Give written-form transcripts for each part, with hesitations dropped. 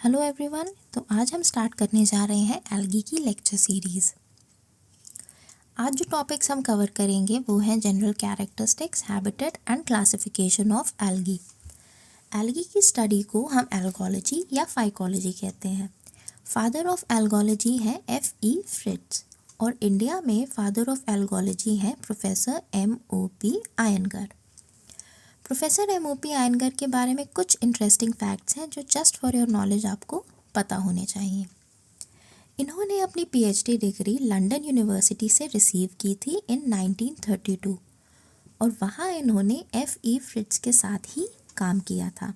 Hello everyone. तो आज हम स्टार्ट करने जा रहे हैं एल्गी की लेक्चर सीरीज़। आज जो टॉपिक्स हम कवर करेंगे वो हैं general characteristics, habitat and classification of algae. Algae की स्टडी को हम एल्गोलॉजी या फाइकोलॉजी कहते हैं। फादर ऑफ एल्गोलॉजी है F.E. फ्रिट्ज और इंडिया में फादर ऑफ एल्गोलॉजी हैं professor M.O.P. Ayanagar. Professor M.O.P. Ayanagar के बारे में कुछ इंटरेस्टिंग फैक्ट्स हैं जो जस्ट फॉर योर नॉलेज आपको पता होने चाहिए। इन्होंने अपनी PhD डिग्री लंदन यूनिवर्सिटी से रिसीव की थी इन 1932 और वहाँ इन्होंने F.E. फ्रिट्ज के साथ ही काम किया था।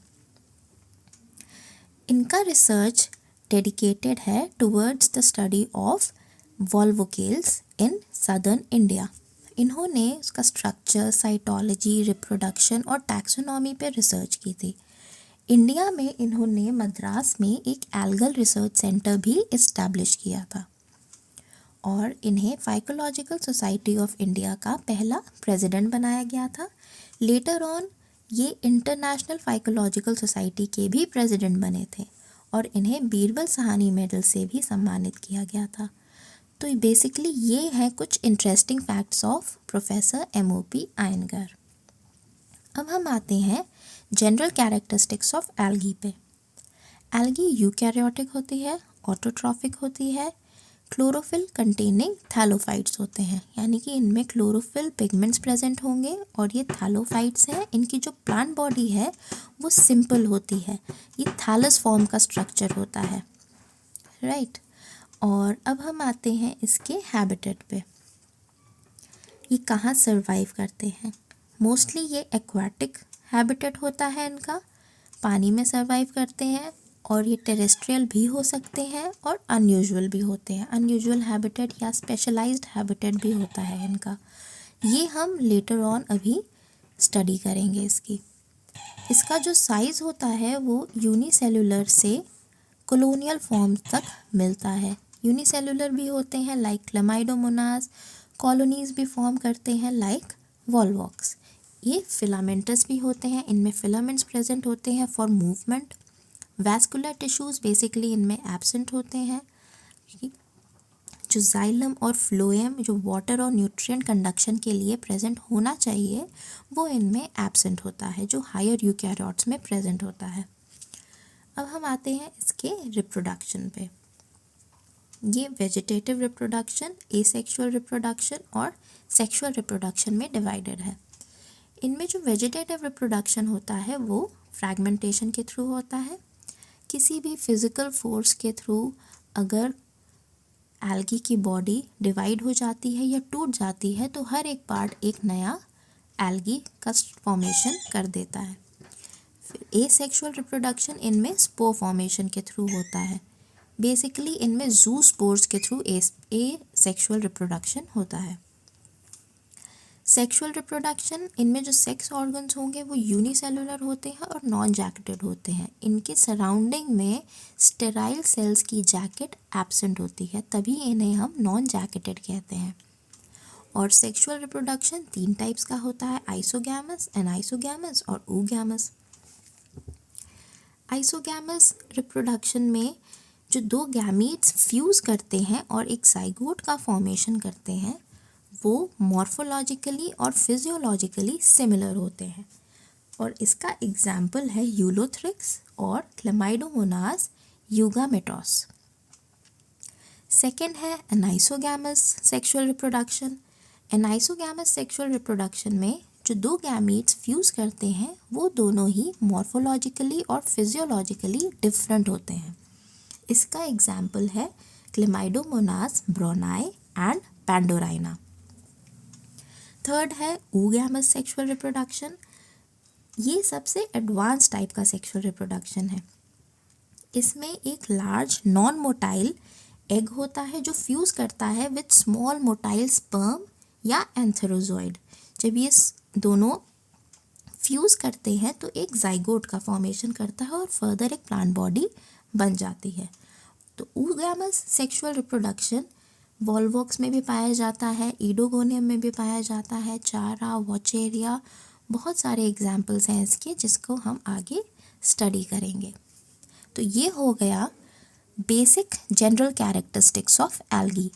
इनका रिसर्च डेडिकेटेड है towards the study of Volvocales in southern India. इन्होंने उसका स्ट्रक्चर, साइटोलॉजी, रिप्रोडक्शन और टैक्सोनॉमी पे रिसर्च की थी। इंडिया में इन्होंने मद्रास में एक एल्गल रिसर्च सेंटर भी इस्टेब्लिश किया था और इन्हें फाइकोलॉजिकल सोसाइटी ऑफ इंडिया का पहला प्रेसिडेंट बनाया गया था। लेटर ऑन ये इंटरनेशनल फाइकोलॉजिकल सोसाइटी के भी प्रेसिडेंट बने थे और इन्हें बीरबल साहनी मेडल से भी सम्मानित किया गया था। तो बेसिकली ये हैं कुछ interesting facts of professor M.O.P. Ayanagar. अब हम आते हैं जनरल कैरेक्टरिस्टिक्स ऑफ एल्गी पे। एल्गी यूकैरियोटिक होती है, ऑटोट्रॉफिक होती है, क्लोरोफिल कंटेनिंग थैलोफाइट्स होते हैं, यानी कि इनमें क्लोरोफिल पिगमेंट्स प्रेजेंट होंगे और ये थैलोफाइट्स हैं। इनकी जो प्लांट बॉडी है वो सिंपल होती है, ये थैलस फॉर्म का स्ट्रक्चर होता है, राइट। और अब हम आते हैं इसके हैबिटेट पे। ये कहाँ सरवाइव करते हैं? मोस्टली ये एक्वाटिक हैबिटेट होता है इनका, पानी में सरवाइव करते हैं और ये टेरेस्ट्रियल भी हो सकते हैं और अनयूजुअल भी होते हैं। अनयूजुअल हैबिटेट या स्पेशलाइज्ड हैबिटेट भी होता है इनका। ये हम लेटर ऑन अभी स्टडी करेंगे इसकी। इसका जो साइज़ होता है वो यूनिसेलुलर से कॉलोनियल फॉर्म तक मिलता है। यूनिसेलुलर भी होते हैं लाइक क्लेमाइडोमोनास, कॉलोनीज भी फॉर्म करते हैं लाइक वॉल्वॉक्स। ये फिलामेंटस भी होते हैं, इनमें फिलामेंट्स प्रेजेंट होते हैं for movement. Vascular tissues basically इनमें एब्सेंट होते हैं। जो जाइलम और फ्लोएम जो वाटर और न्यूट्रिएंट कंडक्शन के लिए प्रेजेंट होना चाहिए वो इनमें एब्सेंट होता है, जो हायर यूकैरियोट्स में प्रेजेंट होता है। अब हम आते हैं इसके रिप्रोडक्शन पे। ये वेजिटेटिव रिप्रोडक्शन, एसेक्सुअल रिप्रोडक्शन और सेक्सुअल रिप्रोडक्शन में डिवाइडेड है। इनमें जो वेजिटेटिव रिप्रोडक्शन होता है वो फ्रैगमेंटेशन के थ्रू होता है। किसी भी फिज़िकल फोर्स के थ्रू अगर एल्गी की बॉडी डिवाइड हो जाती है या टूट जाती है तो हर एक पार्ट एक नया एल्गी का फॉर्मेशन कर देता है। फिर एसेक्सुअल रिप्रोडक्शन इनमें स्पोर फॉर्मेशन के थ्रू होता है। बेसिकली इनमें जू स्पोर्स के थ्रू सेक्सुअल रिप्रोडक्शन होता है। सेक्सुअल रिप्रोडक्शन इनमें जो सेक्स ऑर्गन्स होंगे वो यूनिसेलुलर होते हैं और नॉन जैकेटेड होते हैं। इनके सराउंडिंग में स्टेराइल सेल्स की जैकेट एब्सेंट होती है, तभी इन्हें हम नॉन जैकेटेड कहते हैं। और सेक्सुअल रिप्रोडक्शन 3 टाइप्स का होता है, आइसोगैमस, एनाइसोगैमस और oogamous। आइसोगैमस रिप्रोडक्शन में जो 2 गैमीट्स फ्यूज़ करते हैं और एक जाइगोट का फॉर्मेशन करते हैं वो मॉर्फोलॉजिकली और फिजियोलॉजिकली सिमिलर होते हैं और इसका एग्जाम्पल है यूलोथ्रिक्स और क्लेमाइडोमोनास यूगामेटोस। सेकेंड है anisogamous sexual reproduction. Anisogamous sexual reproduction में जो 2 गैमीट्स फ्यूज़ करते हैं वो दोनों ही मॉर्फोलॉजिकली और फिजियोलॉजिकली डिफरेंट होते हैं। इसका एग्जाम्पल है क्लेमाइडोमोनास ब्रोनाई एंड पैंडोराइना। थर्ड है oogamous सेक्सुअल रिप्रोडक्शन। ये सबसे एडवांस टाइप का सेक्सुअल रिप्रोडक्शन है। इसमें एक लार्ज नॉन मोटाइल एग होता है जो फ्यूज़ करता है विथ स्मॉल मोटाइल स्पर्म या एंथेरोजॉइड। जब ये दोनों फ्यूज़ करते हैं तो एक जाइगोट का फॉर्मेशन करता है और फर्दर एक प्लांट बॉडी बन जाती है। तो oogamous सेक्सुअल रिप्रोडक्शन वॉल्वॉक्स में भी पाया जाता है, ईडोगोनियम में भी पाया जाता है, चारा, वॉचेरिया, बहुत सारे एग्जाम्पल्स हैं इसके जिसको हम आगे स्टडी करेंगे। तो ये हो गया basic general characteristics of algae.